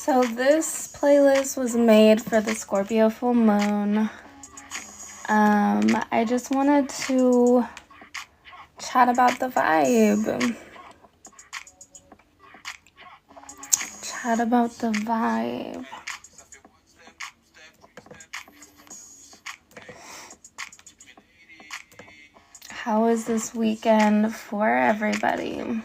So this playlist was made for the Scorpio full moon. I just wanted to chat about the vibe. Chat about the vibe. How is this weekend for everybody?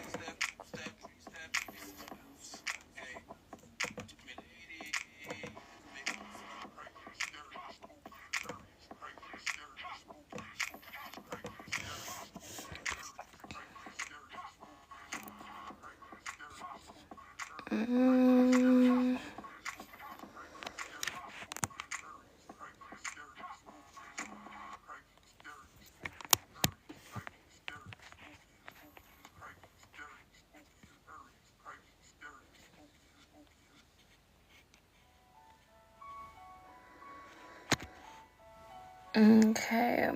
Okay.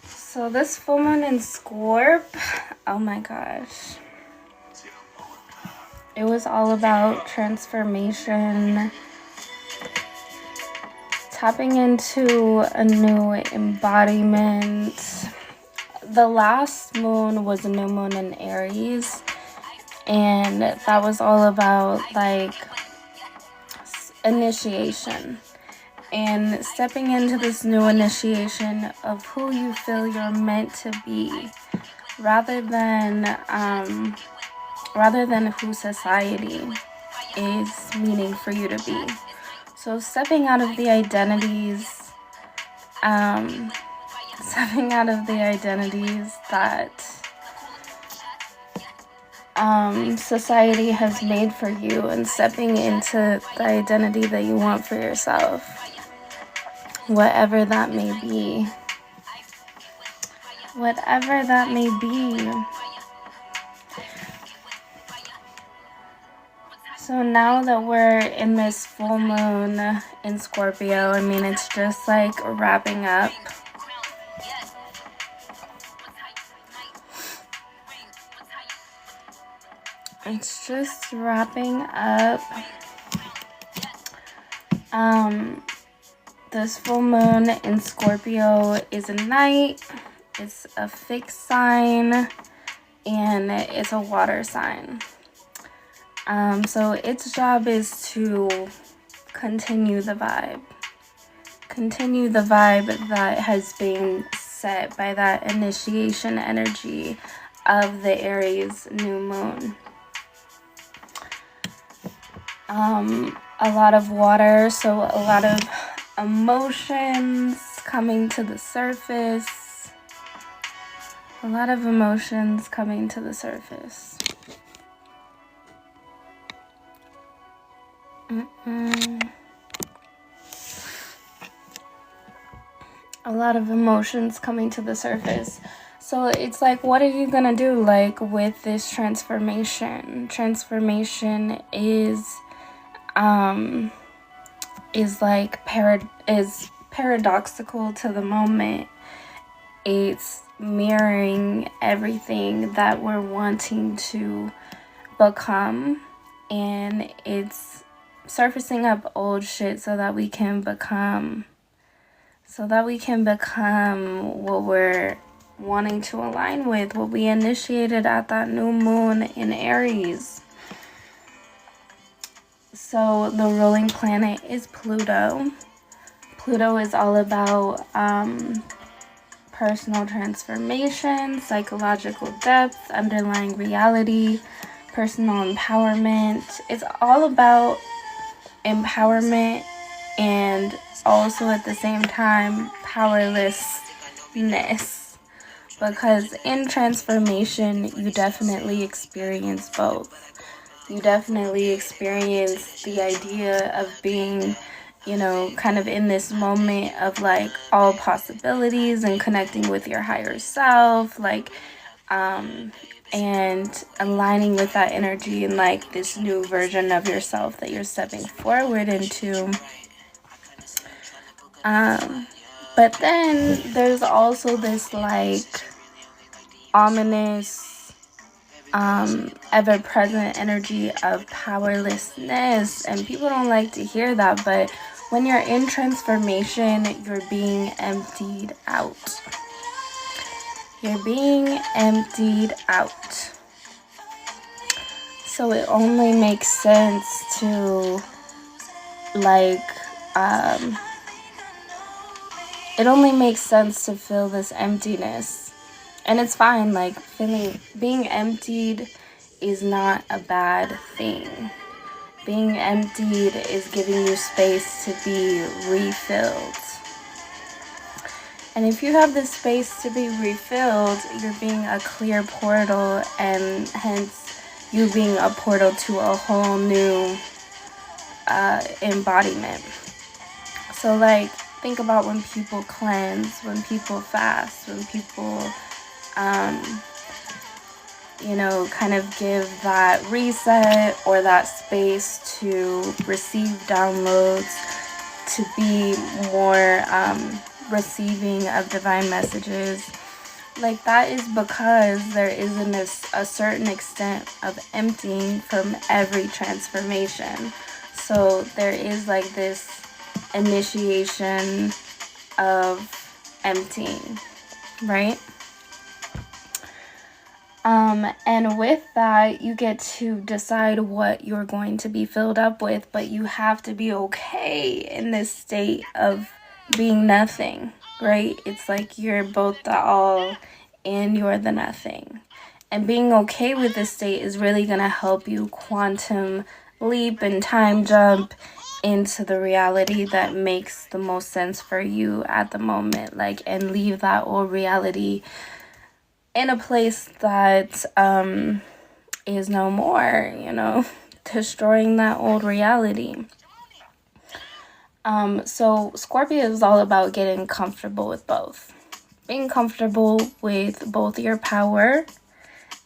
So this full moon in Scorp, oh my gosh. It was all about transformation, tapping into a new embodiment. The last moon was a new moon in Aries, and that was all about like initiation and stepping into this new initiation of who you feel you're meant to be, rather than who society is meaning for you to be. So stepping out of the identities, that society has made for you, and stepping into the identity that you want for yourself, whatever that may be. Whatever that may be. So now that we're in this full moon in Scorpio, I mean, it's just like wrapping up. It's just wrapping up. This full moon in Scorpio is a night. It's a fixed sign, and it's a water sign. So its job is to continue the vibe. Continue the vibe that has been set by that initiation energy of the Aries new moon. A lot of water, so a lot of emotions coming to the surface. A lot of emotions coming to the surface. A lot of emotions coming to the surface. So it's like, what are you gonna do like with this transformation? Transformation is paradoxical to the moment. It's mirroring everything that we're wanting to become, and it's surfacing up old shit so that we can become what we're wanting to align with, what we initiated at that new moon in Aries. So the ruling planet is Pluto. Pluto is all about personal transformation, psychological depth, underlying reality, personal empowerment. It's all about empowerment, and also at the same time powerlessness, because in transformation you definitely experience both. You definitely experience the idea of being, kind of in this moment of like all possibilities and connecting with your higher self, like and aligning with that energy and like this new version of yourself that you're stepping forward into. But then there's also this like ominous, ever-present energy of powerlessness, and people don't like to hear that, but when you're in transformation, you're being emptied out. You're being emptied out. So it only makes sense to it only makes sense to feel this emptiness. And it's fine, like being emptied is not a bad thing. Being emptied is giving you space to be refilled. And if you have the space to be refilled, you're being a clear portal, and hence you being a portal to a whole new embodiment. So like, think about when people cleanse, when people fast, when people, kind of give that reset or that space to receive downloads, to be more receiving of divine messages. Like, that is because there isn't a certain extent of emptying from every transformation. So there is like this initiation of emptying, right? And with that, you get to decide what you're going to be filled up with, but you have to be okay in this state of being nothing, right? It's like you're both the all and you're the nothing. And being okay with this state is really going to help you quantum leap and time jump into the reality that makes the most sense for you at the moment, like, and leave that old reality in a place that is no more, destroying that old reality. So Scorpio is all about getting comfortable with both. Being comfortable with both your power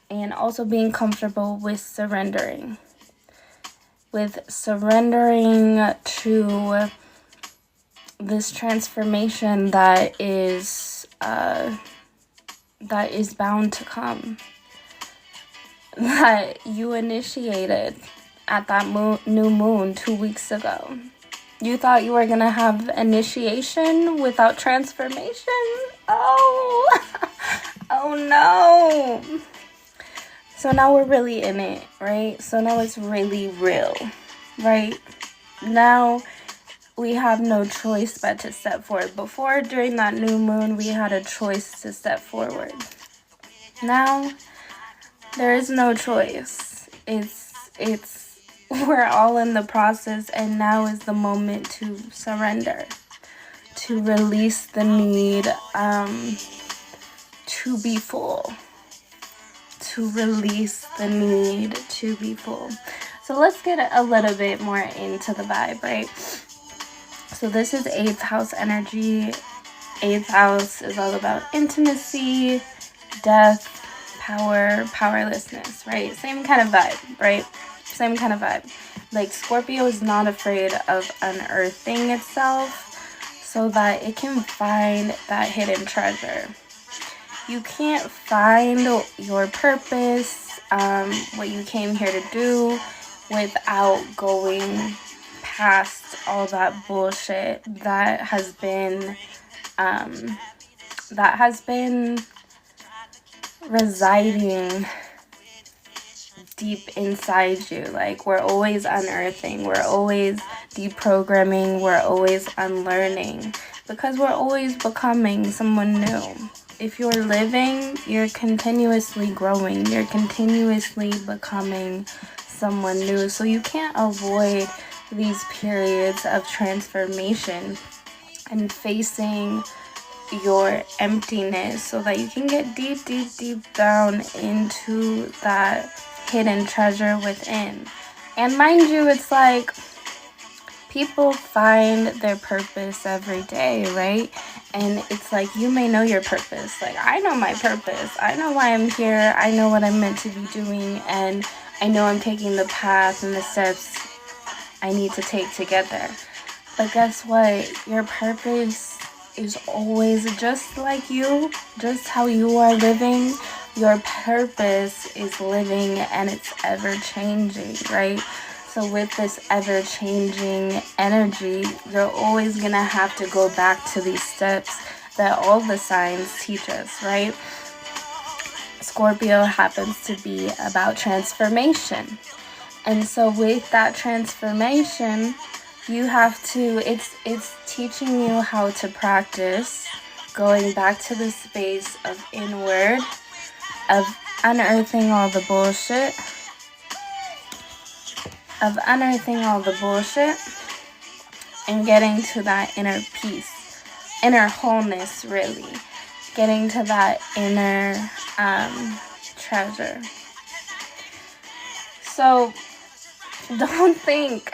and also being comfortable with surrendering. With surrendering to this transformation that is bound to come, that you initiated at that new moon 2 weeks ago. You thought you were gonna have initiation without transformation? Oh, oh no. So now we're really in it, right? So now it's really real, right? Now we have no choice but to step forward. Before, during that new moon, we had a choice to step forward. Now, there is no choice. We're all in the process, and now is the moment to surrender, to release the need to be full, to release the need to be full. So let's get a little bit more into the vibe, right? So this is 8th house energy. 8th house is all about intimacy, death, power, powerlessness, right? Same kind of vibe, right? Same kind of vibe. Like, Scorpio is not afraid of unearthing itself so that it can find that hidden treasure. You can't find your purpose, what you came here to do, without going past all that bullshit that has been residing deep inside you. Like, we're always unearthing, we're always deprogramming, we're always unlearning, because we're always becoming someone new. If you're living, you're continuously growing, you're continuously becoming someone new. So you can't avoid these periods of transformation and facing your emptiness so that you can get deep, deep, deep down into that hidden treasure within. And mind you, it's like people find their purpose every day, right? And it's like, you may know your purpose. Like, I know my purpose. I know why I'm here. I know what I'm meant to be doing. And I know I'm taking the path and the steps I need to take to get there. But guess what? Your purpose is always just like you, just how you are living. Your purpose is living, and it's ever changing, right? So with this ever changing energy, you're always gonna have to go back to these steps that all the signs teach us, right? Scorpio happens to be about transformation. And so with that transformation, you have to, it's teaching you how to practice going back to the space of inward, of unearthing all the bullshit, and getting to that inner peace, inner wholeness, really. Getting to that inner treasure. So don't think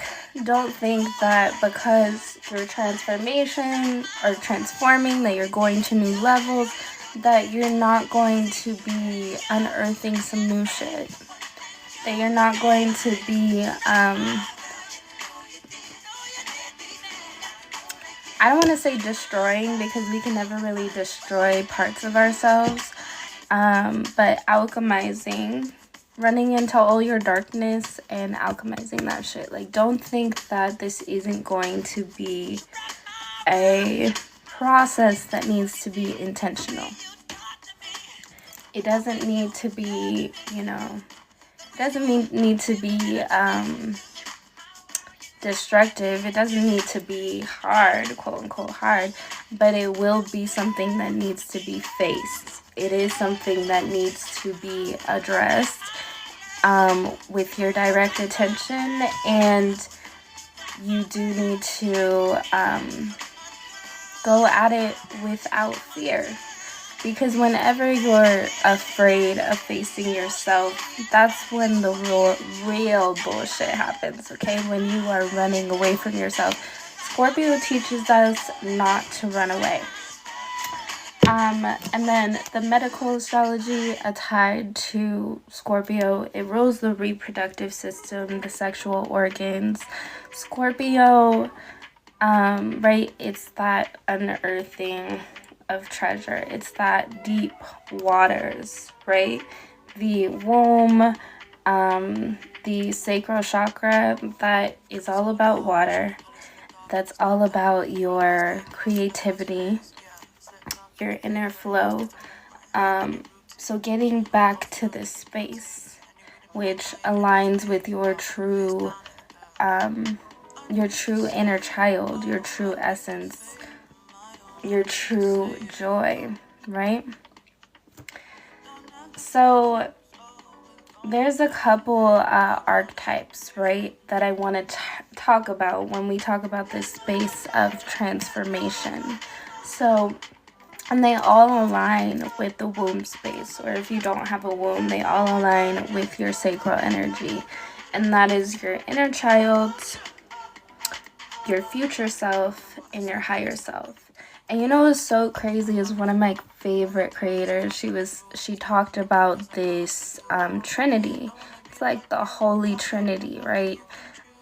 that because your transformation or transforming, that you're going to new levels, that you're not going to be unearthing some new shit. That you're not going to be, I don't want to say destroying, because we can never really destroy parts of ourselves, but alchemizing, running into all your darkness and alchemizing that shit. Like, don't think that this isn't going to be a process that needs to be intentional. It doesn't need to be, it doesn't need to be destructive. It doesn't need to be hard, quote unquote hard, but it will be something that needs to be faced. It is something that needs to be addressed with your direct attention, and you do need to go at it without fear. Because whenever you're afraid of facing yourself, that's when the real bullshit happens, okay? When you are running away from yourself. Scorpio teaches us not to run away. And then the medical astrology tied to Scorpio, it rules the reproductive system, the sexual organs. Scorpio, right, it's that unearthing of treasure. It's that deep waters, right? The womb, the sacral chakra, that is all about water. That's all about your creativity, your inner flow. So getting back to this space, which aligns with your true inner child, your true essence, your true joy, right? So there's a couple archetypes, right, that I want to talk about when we talk about this space of transformation. So, and they all align with the womb space, or if you don't have a womb, they all align with your sacral energy. And that is your inner child, your future self, and your higher self. And you know what's so crazy is one of my favorite creators, she talked about this Trinity. It's like the Holy Trinity, right?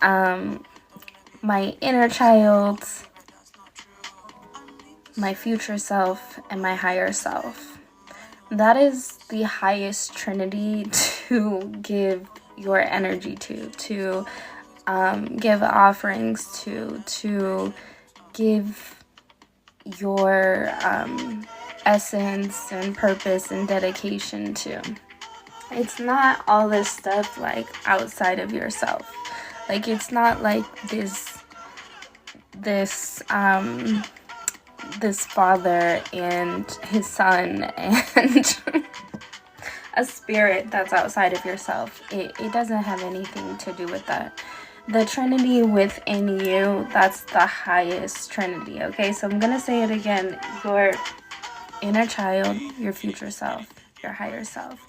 My inner child, my future self, and my higher self. That is the highest Trinity to give your energy to give offerings to give your essence and purpose and dedication to. It's not all this stuff like outside of yourself. Like, it's not like this father and his son and a spirit that's outside of yourself. It doesn't have anything to do with that. The Trinity within you, that's the highest Trinity, okay? So I'm going to say it again. Your inner child, your future self, your higher self.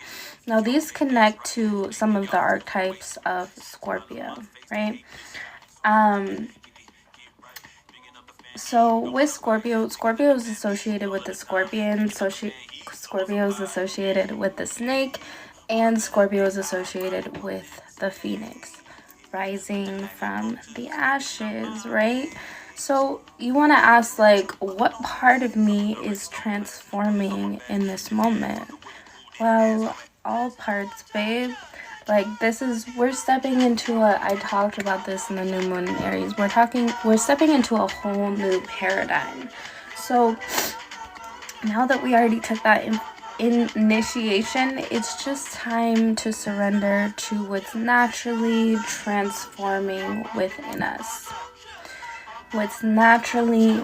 Now, these connect to some of the archetypes of Scorpio, right? So with Scorpio is associated with the scorpion, Scorpio is associated with the snake, and Scorpio is associated with the phoenix, rising from the ashes, right? So you want to ask, like, what part of me is transforming in this moment? Well, all parts, babe. Like, we're stepping into I talked about this in the new moon in Aries. We're stepping into a whole new paradigm. So now that we already took that initiation, it's just time to surrender to what's naturally transforming within us. What's naturally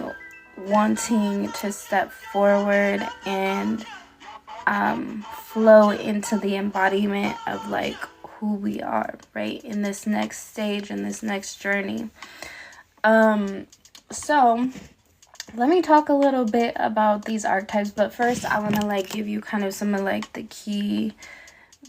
wanting to step forward and flow into the embodiment of like who we are, right, in this next stage, in this next journey. So let me talk a little bit about these archetypes, but first I want to like give you kind of some of like the key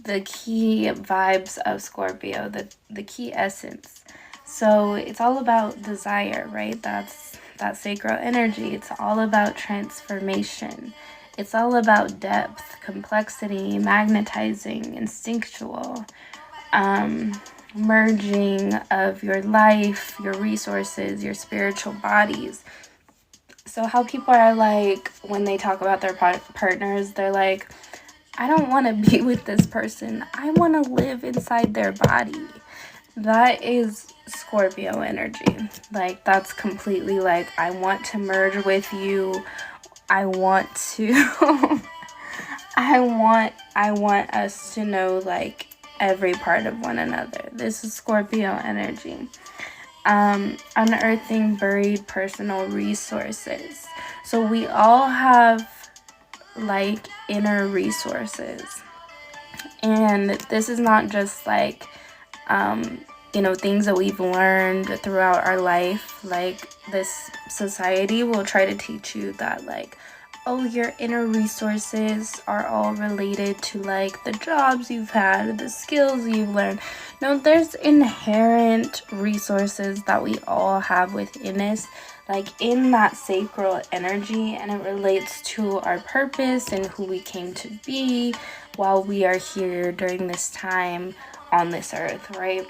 vibes of Scorpio, the key essence. So it's all about desire, right? That's that sacral energy. It's all about transformation. It's all about depth, complexity, magnetizing, instinctual, merging of your life, your resources, your spiritual bodies. So how people are like, when they talk about their partners, they're like, I don't want to be with this person. I want to live inside their body. That is Scorpio energy. Like, that's completely like, I want to merge with you. I want to I want us to know like every part of one another. This is Scorpio energy. Unearthing buried personal resources. So we all have like inner resources, and this is not just like things that we've learned throughout our life. Like, this society will try to teach you that like, oh, your inner resources are all related to like the jobs you've had, the skills you've learned. No, there's inherent resources that we all have within us, like in that sacral energy, and it relates to our purpose and who we came to be while we are here during this time on this earth, right?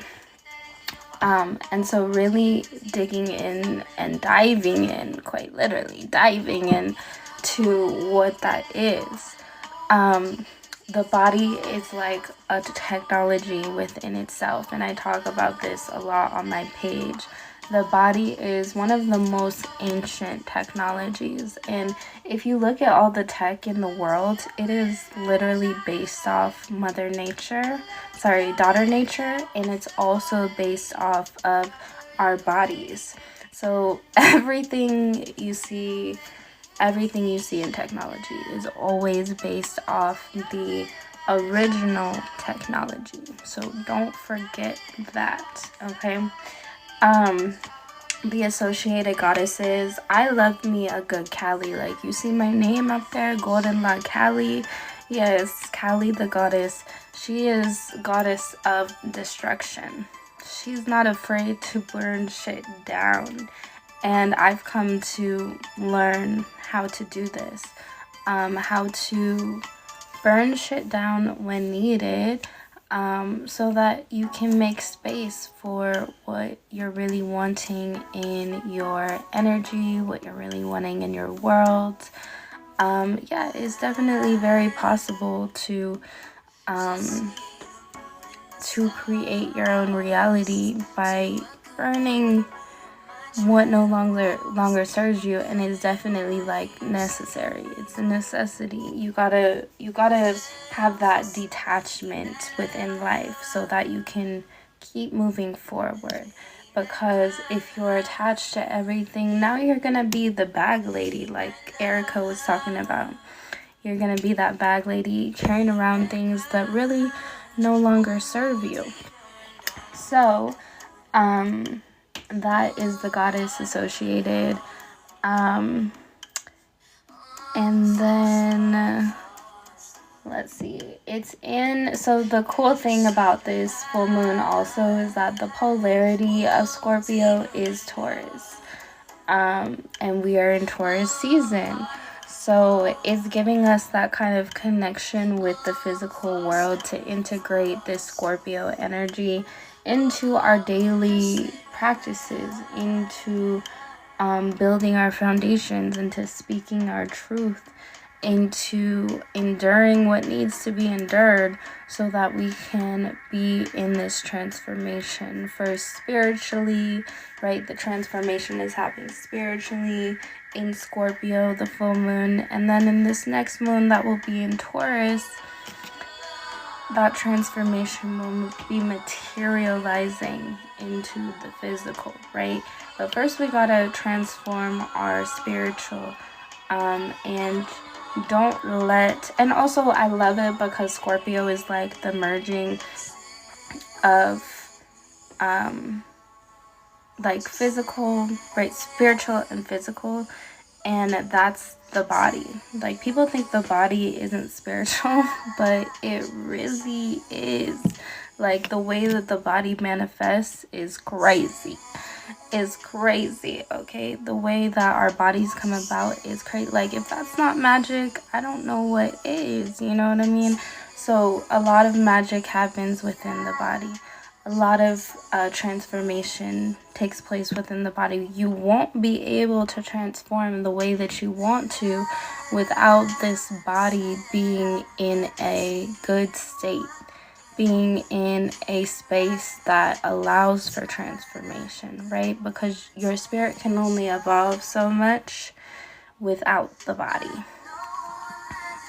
And so really digging in and diving in, quite literally diving in to what that is. The body is like a technology within itself, and I talk about this a lot on my page. The body is one of the most ancient technologies, and if you look at all the tech in the world, it is literally based off daughter nature, and it's also based off of our bodies. So everything you see in technology is always based off the original technology. So don't forget that, okay? The associated goddesses. I love me a good Kali. Like, you see my name up there, Golden La Kali. Yes, Kali the goddess. She is goddess of destruction. She's not afraid to burn shit down. And I've come to learn how to do this. How to burn shit down when needed. So that you can make space for what you're really wanting in your energy, what you're really wanting in your world. Yeah, it's definitely very possible to create your own reality by burning what no longer serves you, and is definitely like necessary. It's a necessity. You gotta have that detachment within life so that you can keep moving forward. Because if you're attached to everything, now you're gonna be the bag lady, like Erica was talking about. You're gonna be that bag lady carrying around things that really no longer serve you. So that is the goddess associated. And then let's see, so the cool thing about this full moon also is that the polarity of Scorpio is Taurus. And we are in Taurus season. So it's giving us that kind of connection with the physical world to integrate this Scorpio energy into our daily practices, into building our foundations, into speaking our truth, into enduring what needs to be endured so that we can be in this transformation. First spiritually, right? The transformation is happening spiritually in Scorpio, the full moon, and then in this next moon that will be in Taurus, that transformation will be materializing into the physical, right? But first we gotta transform our spiritual, and don't let, and also I love it because Scorpio is like the merging of like physical, right, spiritual and physical, and that's the body. Like, people think the body isn't spiritual, but it really is. Like, the way that the body manifests is crazy. Is crazy, okay? The way that our bodies come about is crazy. Like, if that's not magic, I don't know what is, you know what I mean? So a lot of magic happens within the body. A lot of transformation takes place within the body. You won't be able to transform the way that you want to without this body being in a good state, being in a space that allows for transformation, right? Because your spirit can only evolve so much without the body.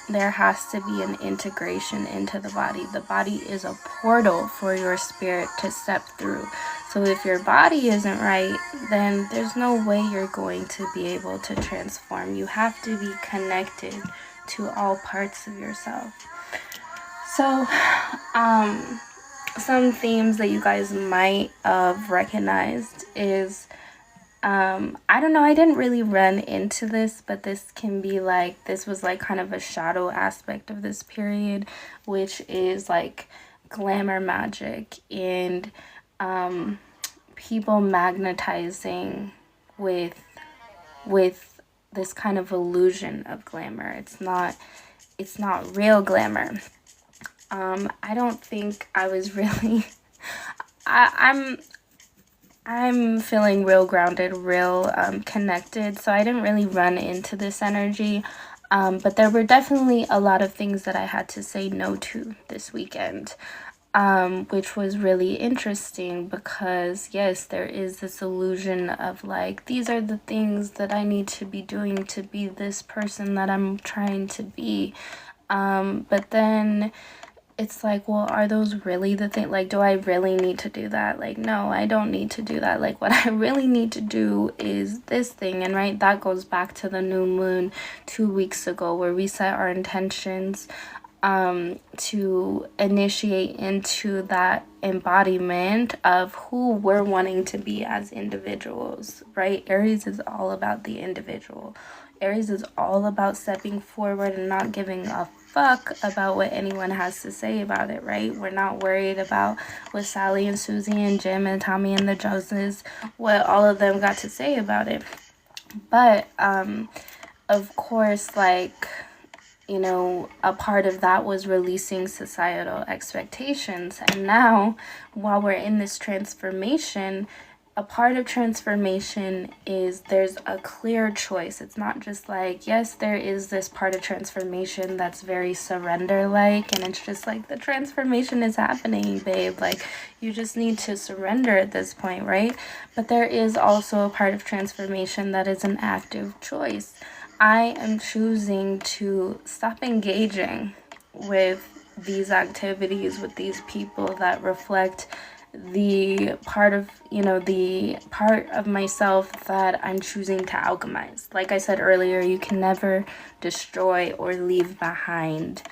There has to be an integration into the body. The body is a portal for your spirit to step through. So if your body isn't right, then there's no way you're going to be able to transform. You have to be connected to all parts of yourself. So, some themes that you guys might have recognized is, I don't know, I didn't really run into this, but this can be like, this was like kind of a shadow aspect of this period, which is like glamour magic and people magnetizing with this kind of illusion of glamour. It's not real glamour. I don't think I was really I'm feeling real grounded, real connected, so I didn't really run into this energy, but there were definitely a lot of things that I had to say no to this weekend, which was really interesting because, yes, there is this illusion of like, these are the things that I need to be doing to be this person that I'm trying to be, but then it's like, well, are those really the thing? Like, do I really need to do that? Like, no, I don't need to do that. Like, what I really need to do is this thing. And right, that goes back to the new moon 2 weeks ago, where we set our intentions to initiate into that embodiment of who we're wanting to be as individuals, right? Aries is all about the individual. Aries is all about stepping forward and not giving a fuck about what anyone has to say about it, right? We're not worried about what Sally and Susie and Jim and Tommy and the Joneses, what all of them got to say about it. But of course, like, you know, a part of that was releasing societal expectations. And now, while we're in this transformation, a part of transformation is there's a clear choice. It's not just like, yes, there is this part of transformation that's very surrender-like, and it's just like, the transformation is happening, babe. Like, you just need to surrender at this point, right? But there is also a part of transformation that is an active choice. I am choosing to stop engaging with these activities, with these people that reflect the part of, you know, the part of myself that I'm choosing to alchemize. Like I said earlier, you can never destroy or leave behind,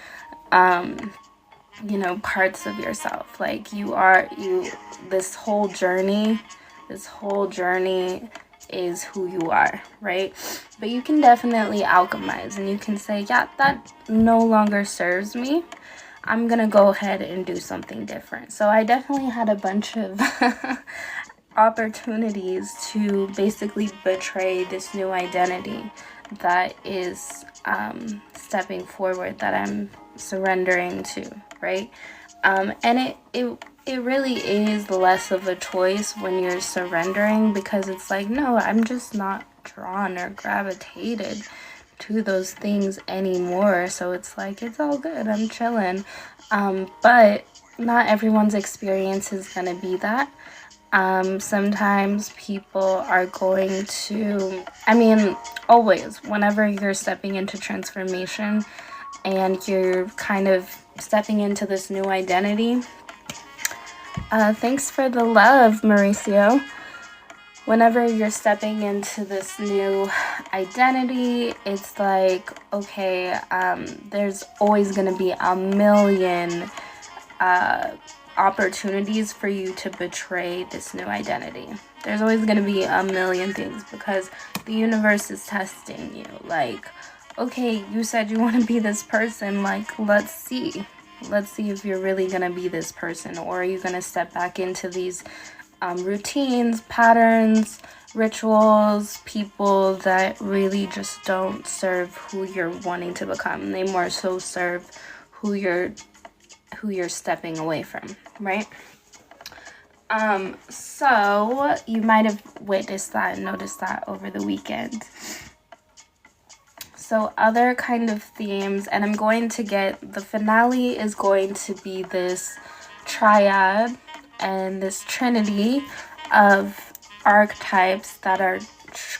you know, parts of yourself. Like, this whole journey is who you are, right? But you can definitely alchemize, and you can say, yeah, that no longer serves me. I'm gonna go ahead and do something different. So I definitely had a bunch of opportunities to basically betray this new identity that is stepping forward, that I'm surrendering to, right? And it really is less of a choice when you're surrendering, because it's like, no, I'm just not drawn or gravitated to those things anymore. So it's like, it's all good, I'm chilling. But not everyone's experience is gonna be that. Sometimes people are going to, I mean, always, whenever you're stepping into transformation and you're kind of stepping into this new identity. Thanks for the love, Mauricio. Whenever you're stepping into this new identity, it's like, okay, there's always going to be a million opportunities for you to betray this new identity. There's always going to be a million things because the universe is testing you. Like, okay, you said you want to be this person. Like, let's see if you're really going to be this person, or are you going to step back into these routines, patterns, rituals, people that really just don't serve who you're wanting to become. They more so serve who you're stepping away from, right? So you might have witnessed that and noticed that over the weekend. So other kind of themes, and I'm going to get, the finale is going to be this triad and this trinity of archetypes that are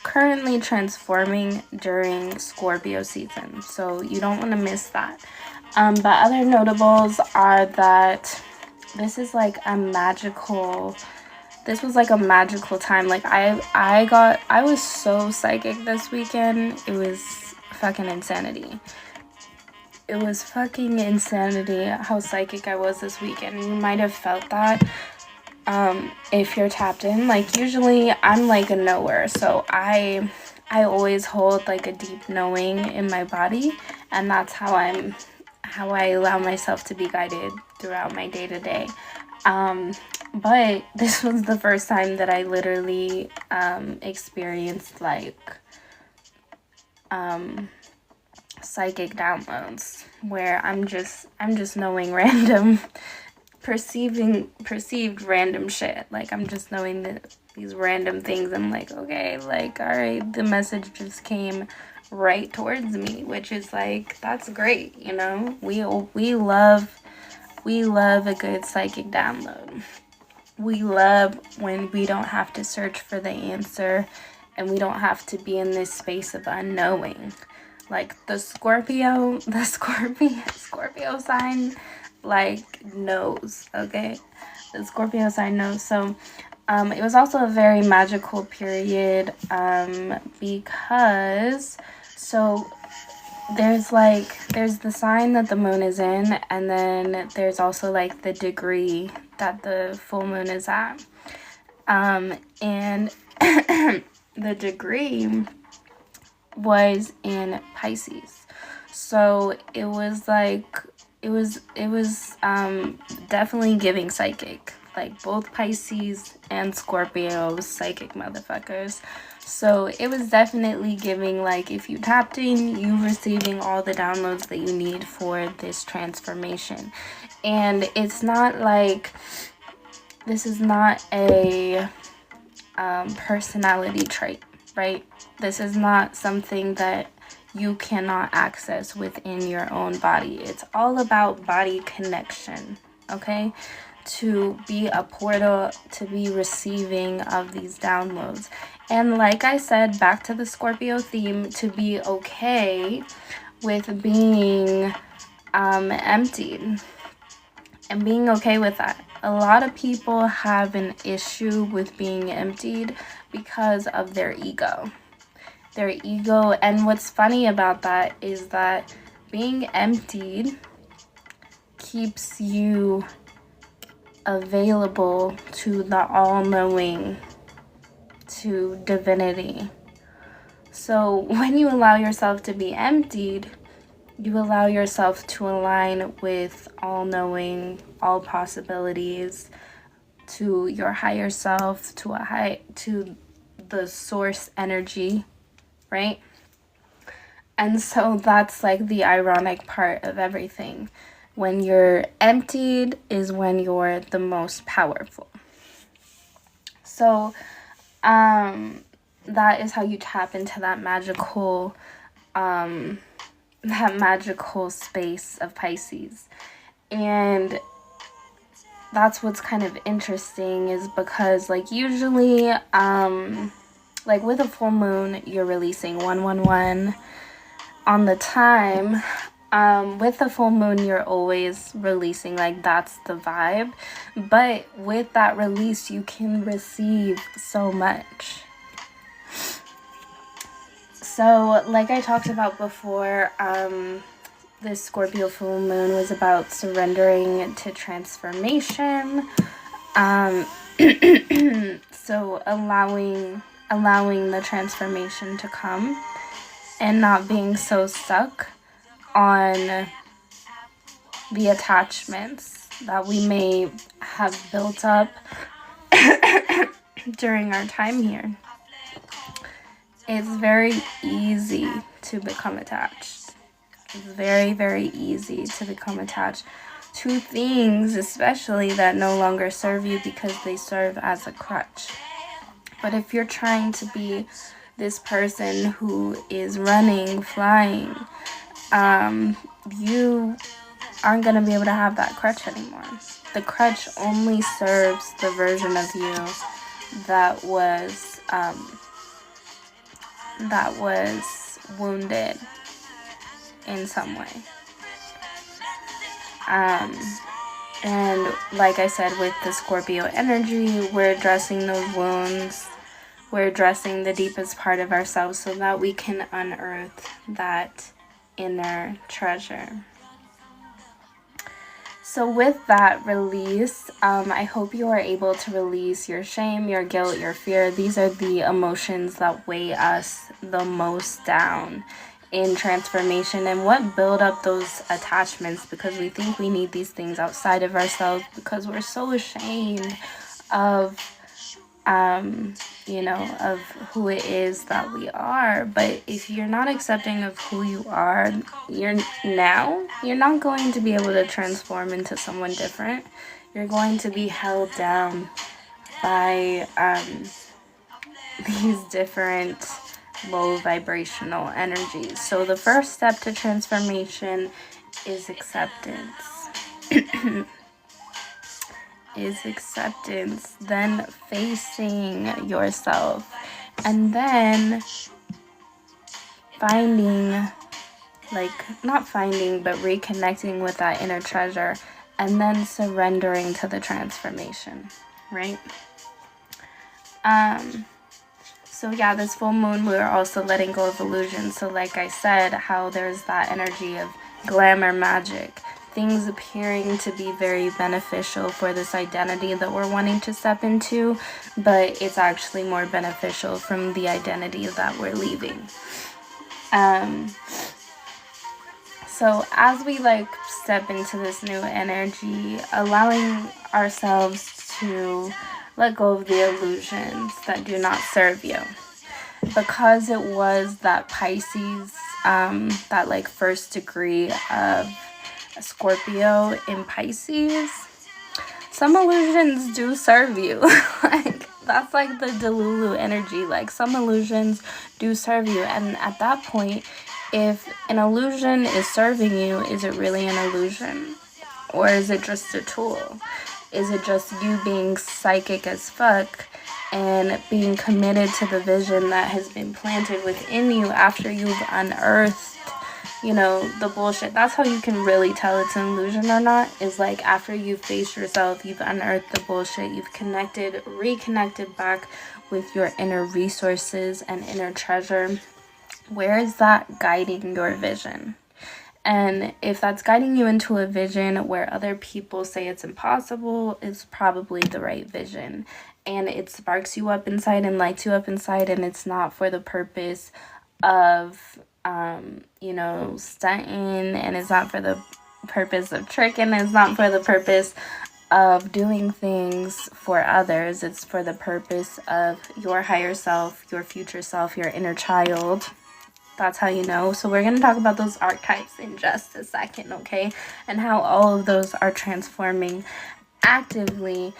currently transforming during Scorpio season. So you don't want to miss that. But other notables are that this was like a magical time. Like I was so psychic this weekend. It was fucking insanity. It was fucking insanity how psychic I was this weekend. You might have felt that if you're tapped in. Like, usually I'm like a knower, so I always hold like a deep knowing in my body, and that's how I allow myself to be guided throughout my day-to-day. But this was the first time that I literally experienced like psychic downloads where I'm just knowing random perceived random shit. Like, I'm just knowing that these random things. I'm like, okay, like, all right, the message just came right towards me, which is like, that's great, you know. We love a good psychic download. We love when we don't have to search for the answer and we don't have to be in this space of unknowing. Like the Scorpio sign, like, knows, okay? The Scorpio sign knows. So it was also a very magical period because, so there's the sign that the moon is in, and then there's also like the degree that the full moon is at. And the degree was in Pisces. So it was like, it was definitely giving psychic. Like, both Pisces and Scorpio, psychic motherfuckers. So it was definitely giving, like, if you tapped in, you receiving all the downloads that you need for this transformation. And it's not like, this is not a personality trait, right? This is not something that you cannot access within your own body. It's all about body connection, okay? To be a portal, to be receiving of these downloads. And like I said, back to the Scorpio theme, to be okay with being emptied and being okay with that. A lot of people have an issue with being emptied because of their ego. And what's funny about that is that being emptied keeps you available to the all-knowing, to divinity. So when you allow yourself to be emptied, you allow yourself to align with all-knowing, all possibilities, to your higher self, to the source energy, right? And so that's like the ironic part of everything. When you're emptied is when you're the most powerful. So that is how you tap into that magical space of Pisces. And that's what's kind of interesting, is because like usually like with a full moon you're releasing 111 on the time. With the full moon you're always releasing, like that's the vibe. But with that release you can receive so much. So like I talked about before, this Scorpio full moon was about surrendering to transformation. So allowing the transformation to come and not being so stuck on the attachments that we may have built up during our time here. It's very easy to become attached. It's very, very easy to become attached to things, especially that no longer serve you, because they serve as a crutch. But if you're trying to be this person who is running, flying, you aren't going to be able to have that crutch anymore. The crutch only serves the version of you that was wounded in some way. And like I said, with the Scorpio energy, we're addressing those wounds. We're addressing the deepest part of ourselves so that we can unearth that inner treasure. So with that release, I hope you are able to release your shame, your guilt, your fear. These are the emotions that weigh us the most down in transformation, and what build up those attachments, because we think we need these things outside of ourselves because we're so ashamed of of who it is that we are. But if you're not accepting of who you are, you're not going to be able to transform into someone different. You're going to be held down by these different low vibrational energies. So the first step to transformation is acceptance. Then facing yourself, and then reconnecting with that inner treasure, and then surrendering to the transformation, right? So yeah, this full moon, we're also letting go of illusion. So like I said, how there's that energy of glamour magic, things appearing to be very beneficial for this identity that we're wanting to step into, but it's actually more beneficial from the identity that we're leaving. So as we step into this new energy, allowing ourselves to let go of the illusions that do not serve you, because it was that Pisces, that first degree of Scorpio in Pisces, some illusions do serve you. That's the Delulu energy. Some illusions do serve you, and at that point, if an illusion is serving you, is it really an illusion, or is it just a tool? Is it just you being psychic as fuck and being committed to the vision that has been planted within you after you've unearthed, the bullshit? That's how you can really tell it's an illusion or not, is after you've faced yourself, you've unearthed the bullshit, you've reconnected back with your inner resources and inner treasure. Where is that guiding your vision? And if that's guiding you into a vision where other people say it's impossible, it's probably the right vision. And it sparks you up inside and lights you up inside, and it's not for the purpose of, stunting, and it's not for the purpose of tricking, it's not for the purpose of doing things for others. It's for the purpose of your higher self, your future self, your inner child. That's how you know. So we're going to talk about those archetypes in just a second, okay? And how all of those are transforming actively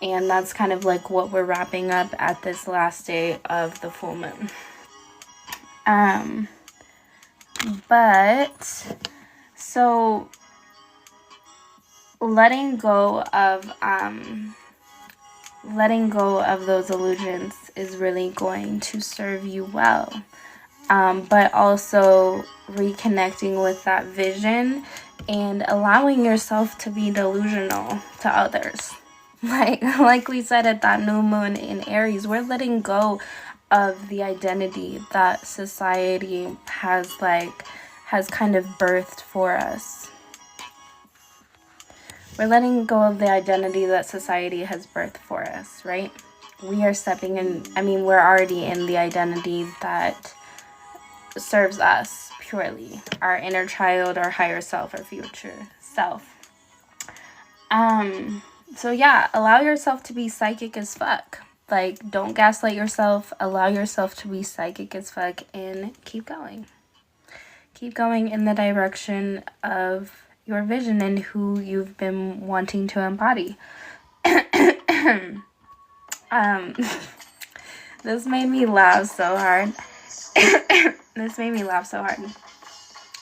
And that's kind of like what we're wrapping up at this last day of the full moon. But so letting go of those illusions is really going to serve you well. But also reconnecting with that vision and allowing yourself to be delusional to others. Like we said at that new moon in Aries, we're letting go of the identity that society has kind of birthed for us. We're letting go of the identity that society has birthed for us, right? We are stepping in, we're already in the identity that serves us purely, our inner child, our higher self, our future self. So yeah, allow yourself to be psychic as fuck. Like, don't gaslight yourself. Allow yourself to be psychic as fuck and keep going. Keep going in the direction of your vision and who you've been wanting to embody. This made me laugh so hard.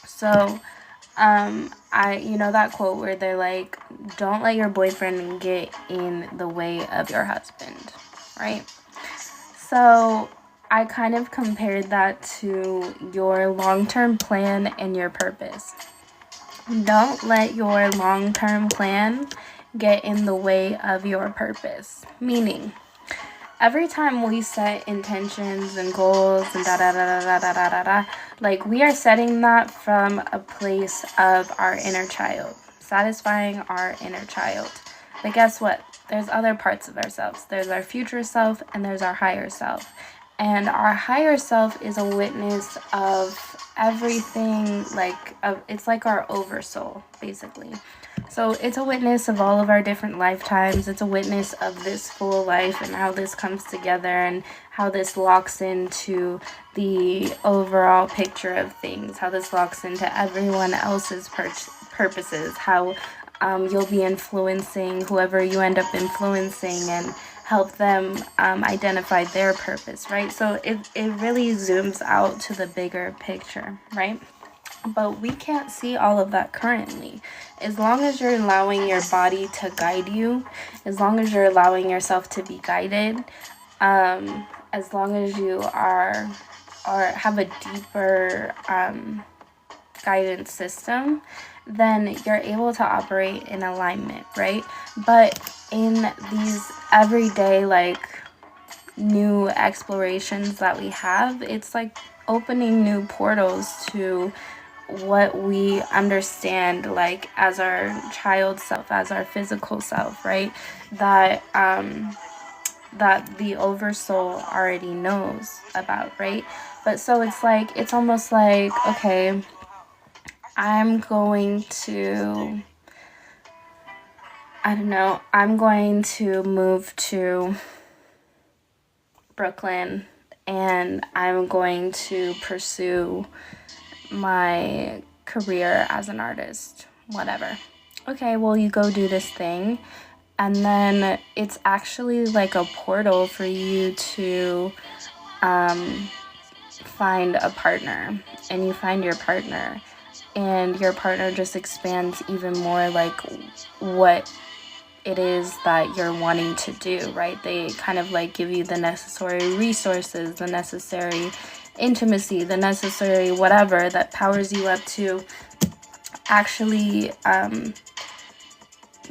So, that quote where they're like, don't let your boyfriend get in the way of your husband, right? So I kind of compared that to your long-term plan and your purpose. Don't let your long-term plan get in the way of your purpose. Meaning, every time we set intentions and goals and like, we are setting that from a place of our inner child, satisfying our inner child. But guess what? There's other parts of ourselves. There's our future self and there's our higher self. And our higher self is a witness of everything, it's like our oversoul, basically. So it's a witness of all of our different lifetimes. It's a witness of this full life and how this comes together and how this locks into the overall picture of things, how this locks into everyone else's purposes, how you'll be influencing whoever you end up influencing and help them identify their purpose, right? So it really zooms out to the bigger picture, right? But we can't see all of that currently. As long as you're allowing your body to guide you, as long as you're allowing yourself to be guided, as long as you are have a deeper guidance system, then you're able to operate in alignment, right? But in these everyday, new explorations that we have, it's like opening new portals to what we understand, as our child self, as our physical self, right? That the oversoul already knows about, right? But so it's almost like, okay, I'm going to move to Brooklyn and I'm going to pursue my career as an artist, whatever. Okay, well, you go do this thing, and then it's actually like a portal for you to find a partner, and you find your partner, and your partner just expands even more what it is that you're wanting to do, right? They kind of give you the necessary resources, the necessary intimacy, the necessary whatever that powers you up to actually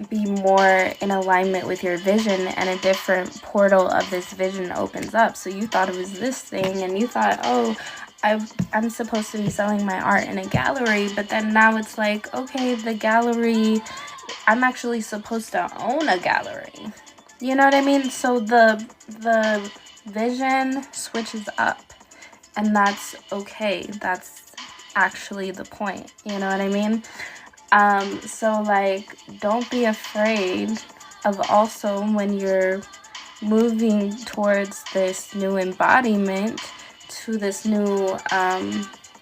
be more in alignment with your vision, and a different portal of this vision opens up. So you thought it was this thing, and you thought, oh, I'm supposed to be selling my art in a gallery, but then now it's like, okay, the gallery, I'm actually supposed to own a gallery. You know what I mean? So the vision switches up, and that's okay. That's actually the point. You know what I mean? So don't be afraid of also, when you're moving towards this new embodiment, to this new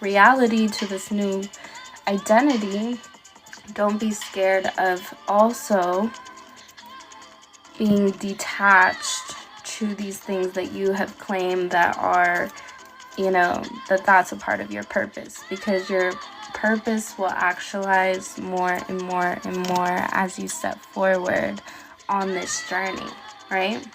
reality, to this new identity, don't be scared of also being detached to these things that you have claimed that are, you know, that that's a part of your purpose, because your purpose will actualize more and more and more as you step forward on this journey, right?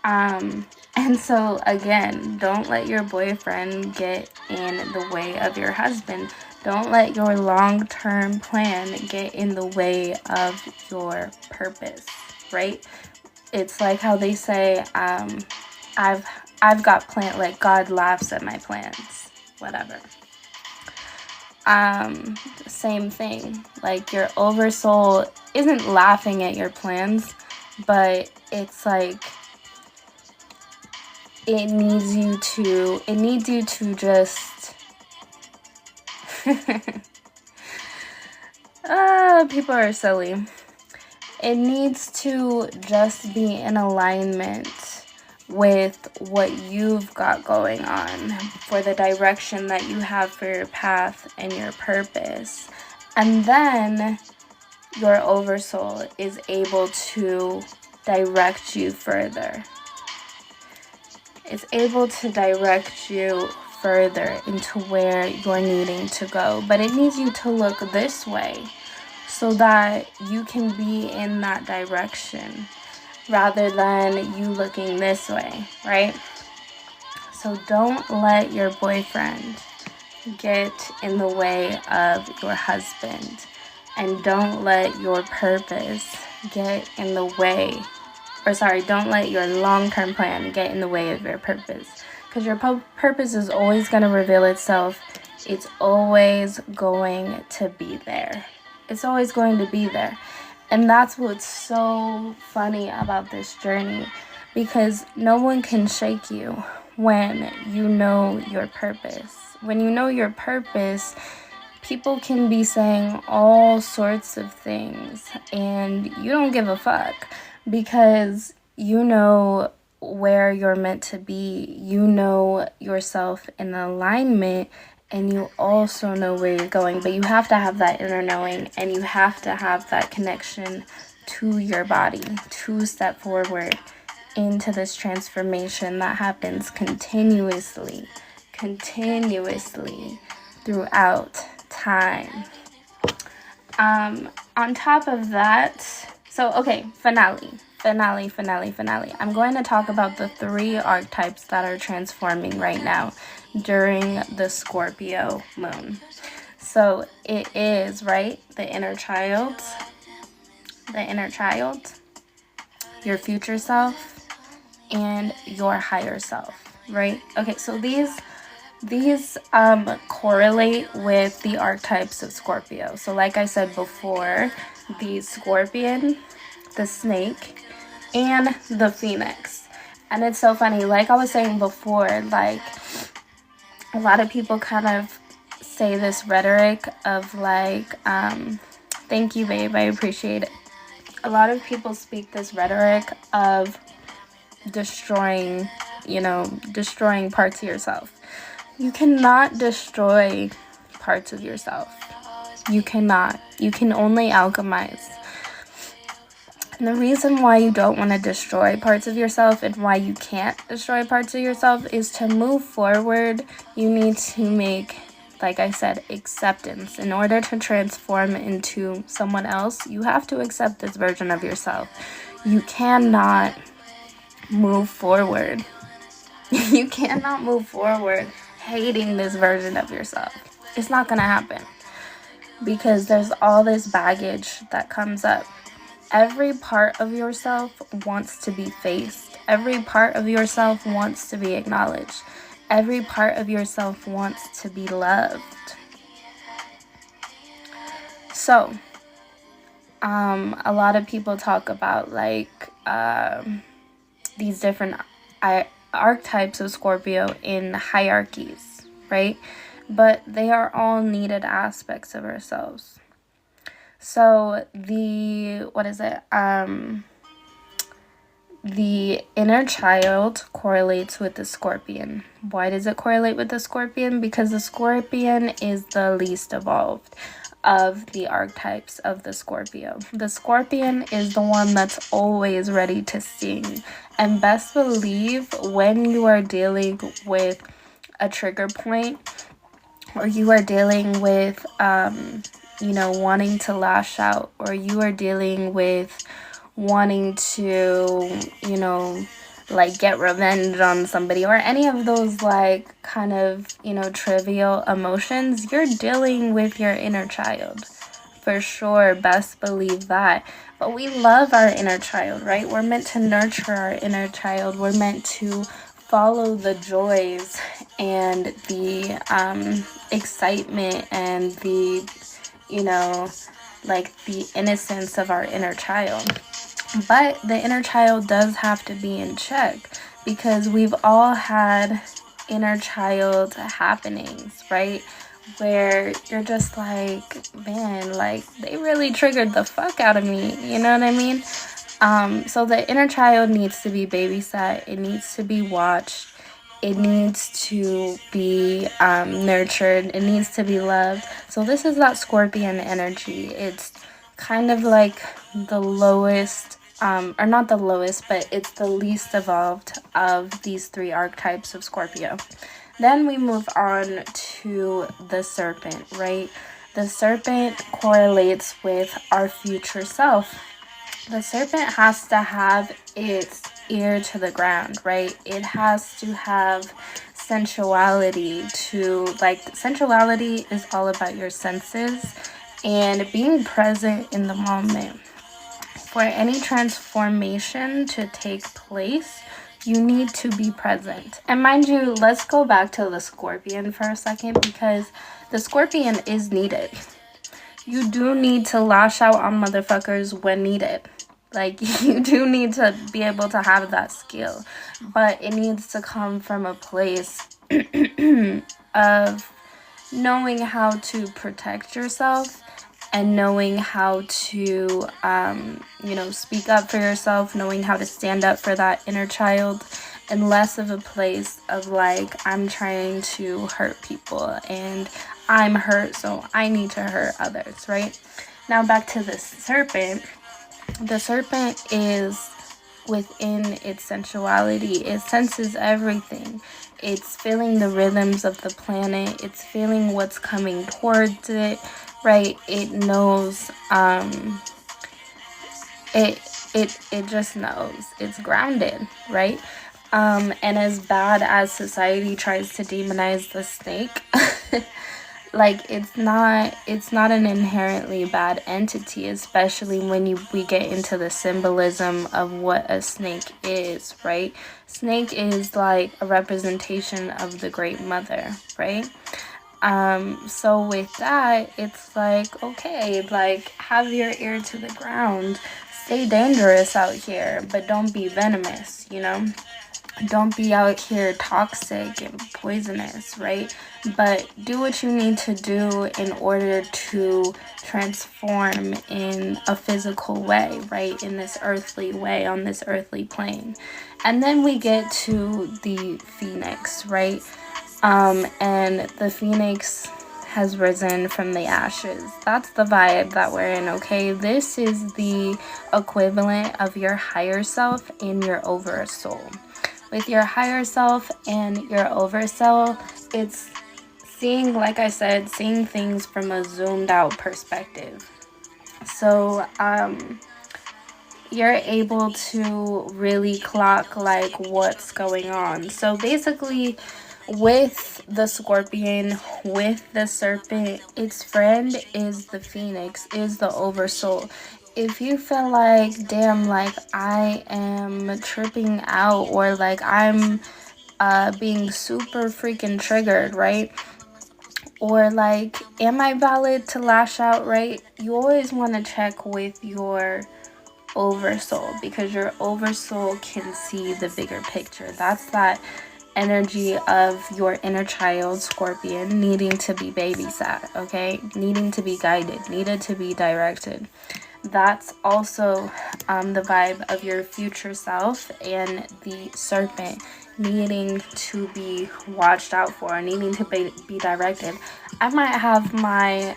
And so again, don't let your boyfriend get in the way of your husband. Don't let your long-term plan get in the way of your purpose, right? It's like how they say, I've got plan, like God laughs at my plans, whatever. Same thing. Like your oversoul isn't laughing at your plans, but it's like it needs you to just people are silly. It needs to just be in alignment with what you've got going on, for the direction that you have for your path and your purpose. And then your oversoul is able to direct you further. It's able to direct you further into where you're needing to go. But it needs you to look this way so that you can be in that direction rather than you looking this way, right? So don't let your boyfriend get in the way of your husband, and don't let your purpose get in the way, don't let your long-term plan get in the way of your purpose, because your purpose is always going to reveal itself. It's always going to be there. It's always going to be there. And that's what's so funny about this journey, because no one can shake you when you know your purpose. When you know your purpose, people can be saying all sorts of things and you don't give a fuck, because you know where you're meant to be. You know yourself in alignment, and you also know where you're going. But you have to have that inner knowing, and you have to have that connection to your body to step forward into this transformation that happens continuously throughout time. On top of that, so okay, finale. I'm going to talk about the 3 archetypes that are transforming right now during the Scorpio moon. So it is, right, the inner child, your future self, and your higher self, right? Okay, so these correlate with the archetypes of Scorpio. So like I said before, the scorpion, the snake, and the phoenix. And it's so funny, like I was saying before, like a lot of people kind of say this rhetoric of like, thank you babe, I appreciate it. A lot of people speak this rhetoric of destroying parts of yourself. You cannot destroy parts of yourself. You cannot. You can only alchemize. And the reason why you don't want to destroy parts of yourself, and why you can't destroy parts of yourself, is to move forward. You need to make, like I said, acceptance. In order to transform into someone else, you have to accept this version of yourself. You cannot move forward. You cannot move forward hating this version of yourself. It's not going to happen, because there's all this baggage that comes up. Every part of yourself wants to be faced. Every part of yourself wants to be acknowledged. Every part of yourself wants to be loved. So, a lot of people talk about like these different archetypes of Scorpio in hierarchies, right? But they are all needed aspects of ourselves. So the inner child correlates with the scorpion. Why does it correlate with the scorpion? Because the scorpion is the least evolved. of the archetypes of the Scorpio. The Scorpion is the one that's always ready to sing. And best believe when you are dealing with a trigger point, or you are dealing with, wanting to lash out, or you are dealing with wanting to, like get revenge on somebody, or any of those like kind of, trivial emotions, you're dealing with your inner child. For sure, best believe that. But we love our inner child, right? We're meant to nurture our inner child. We're meant to follow the joys and the excitement and the, like the innocence of our inner child. But the inner child does have to be in check, because we've all had inner child happenings, right? Where you're just like, man, like they really triggered the fuck out of me. You know what I mean? So the inner child needs to be babysat. It needs to be watched. It needs to be nurtured. It needs to be loved. So this is that Scorpion energy. It's kind of like the lowest, or not the lowest, but it's the least evolved of these three archetypes of Scorpio. Then we move on to the serpent, right? The serpent correlates with our future self. The serpent has to have its ear to the ground, right? It has to have sensuality sensuality is all about your senses and being present in the moment. For any transformation to take place, you need to be present. And mind you, let's go back to the Scorpion for a second, because the Scorpion is needed. You do need to lash out on motherfuckers when needed. Like, you do need to be able to have that skill. But it needs to come from a place of knowing how to protect yourself and knowing how to, speak up for yourself, knowing how to stand up for that inner child, and less of a place of like, I'm trying to hurt people and I'm hurt, so I need to hurt others, right? Now back to the serpent. The serpent is within its sensuality. It senses everything. It's feeling the rhythms of the planet. It's feeling what's coming towards it, right? It knows, it just knows. It's grounded, right? And as bad as society tries to demonize the snake, like it's not an inherently bad entity, especially when we get into the symbolism of what a snake is, right? Snake is like a representation of the Great Mother, right? So with that, it's like, okay, like have your ear to the ground, stay dangerous out here, but don't be venomous, don't be out here toxic and poisonous, right? But do what you need to do in order to transform in a physical way, right? In this earthly way, on this earthly plane. And then we get to the phoenix, right? And the phoenix has risen from the ashes. That's the vibe that we're in, okay? This is the equivalent of your higher self in your oversoul. With your higher self and your oversoul, it's seeing, like I said, seeing things from a zoomed out perspective. So you're able to really clock like what's going on. So basically, with the Scorpion, with the serpent, its friend is the phoenix, is the oversoul. If you feel like, damn, like I am tripping out, or like I'm being super freaking triggered, right? Or like, am I valid to lash out, right? You always want to check with your oversoul, because your oversoul can see the bigger picture. That's that energy of your inner child, Scorpion, needing to be babysat, okay? Needing to be guided, needed to be directed. That's also the vibe of your future self and the serpent, needing to be watched out for, needing to be directed. I might have my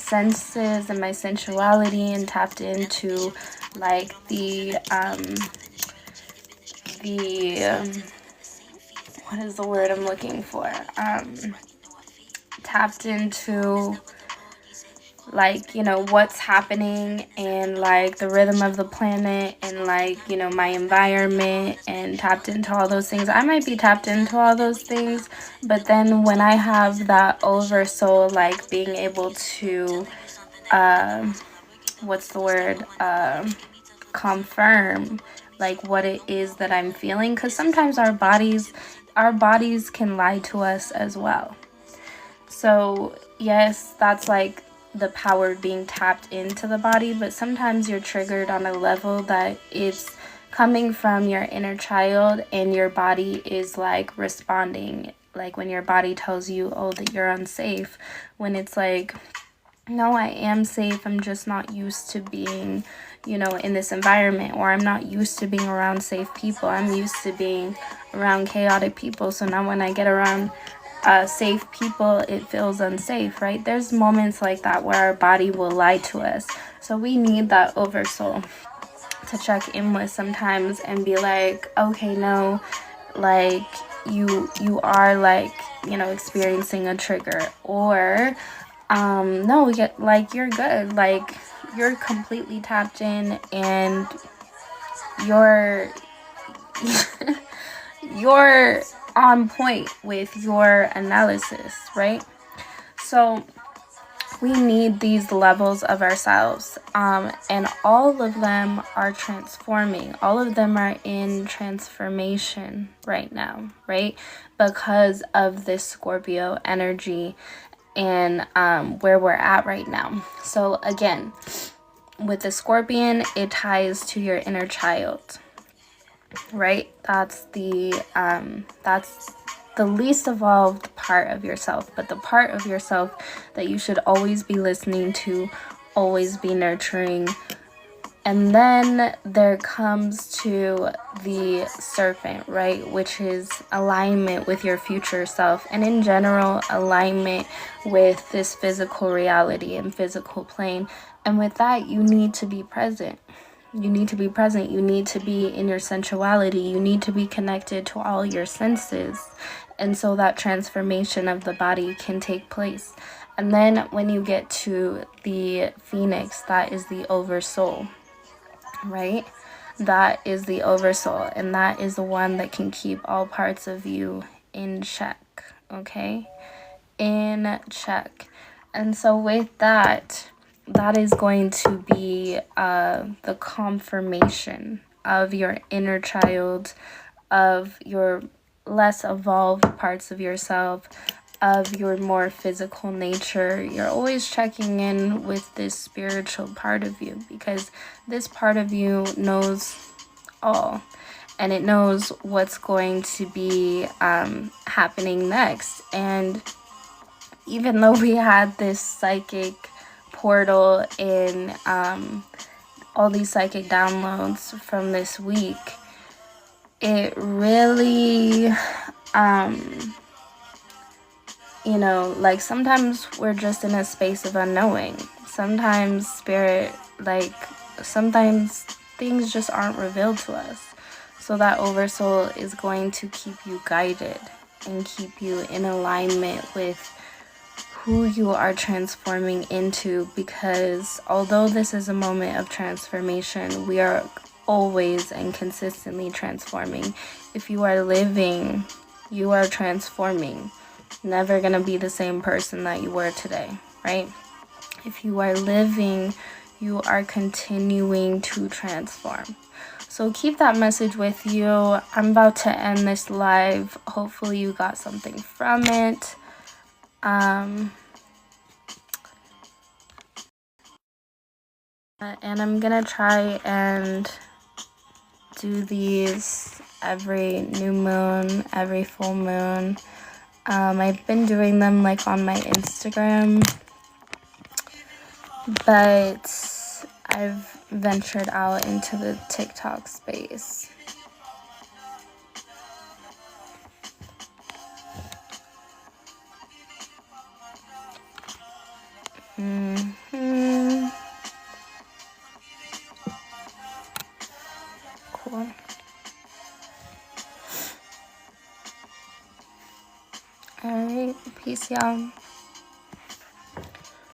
senses and my sensuality and tapped into like what is the word I'm looking for? Tapped into like, you know, what's happening and like the rhythm of the planet and like, you know, my environment, and tapped into all those things. I might be tapped into all those things, but then when I have that oversoul, like being able to what's the word, confirm like what it is that I'm feeling, because sometimes our bodies can lie to us as well. So yes, that's like the power being tapped into the body, but sometimes you're triggered on a level that it's coming from your inner child, and your body is like responding, like when your body tells you, oh, that you're unsafe, when it's like, no, I am safe, I'm just not used to being, you know, in this environment, or I'm not used to being around safe people, I'm used to being around chaotic people, so now when I get around safe people, it feels unsafe, right? There's moments like that where our body will lie to us, so we need that oversoul to check in with sometimes and be like, okay, no, like you are like, you know, experiencing a trigger, or no, like you're good, like you're completely tapped in, and you're you're on point with your analysis, right? So we need these levels of ourselves, and all of them are transforming. All of them are in transformation right now, right? Because of this Scorpio energy and where we're at right now. So again, with the Scorpion, it ties to your inner child, right? That's the least evolved part of yourself, but the part of yourself that you should always be listening to, always be nurturing. And then there comes to the serpent, right? Which is alignment with your future self, and in general, alignment with this physical reality and physical plane. And with that, you need to be present. You need to be present. You need to be in your sensuality. You need to be connected to all your senses. And so that transformation of the body can take place. And then when you get to the phoenix, that is the oversoul, right? That is the oversoul. And that is the one that can keep all parts of you in check, okay? In check. And so with that, that is going to be the confirmation of your inner child, of your less evolved parts of yourself, of your more physical nature. You're always checking in with this spiritual part of you, because this part of you knows all, and it knows what's going to be happening next. And even though we had this psychic portal in all these psychic downloads from this week, it really you know, like sometimes we're just in a space of unknowing. Sometimes spirit, like sometimes things just aren't revealed to us. So that oversoul is going to keep you guided and keep you in alignment with who you are transforming into, because although this is a moment of transformation, we are always and consistently transforming. If you are living, you are transforming. Never gonna be the same person that you were today, right? If you are living, you are continuing to transform. So keep that message with you. I'm about to end this live. Hopefully you got something from it. And I'm gonna try and do these every new moon, every full moon. I've been doing them like on my Instagram, but I've ventured out into the TikTok space. Peace, y'all.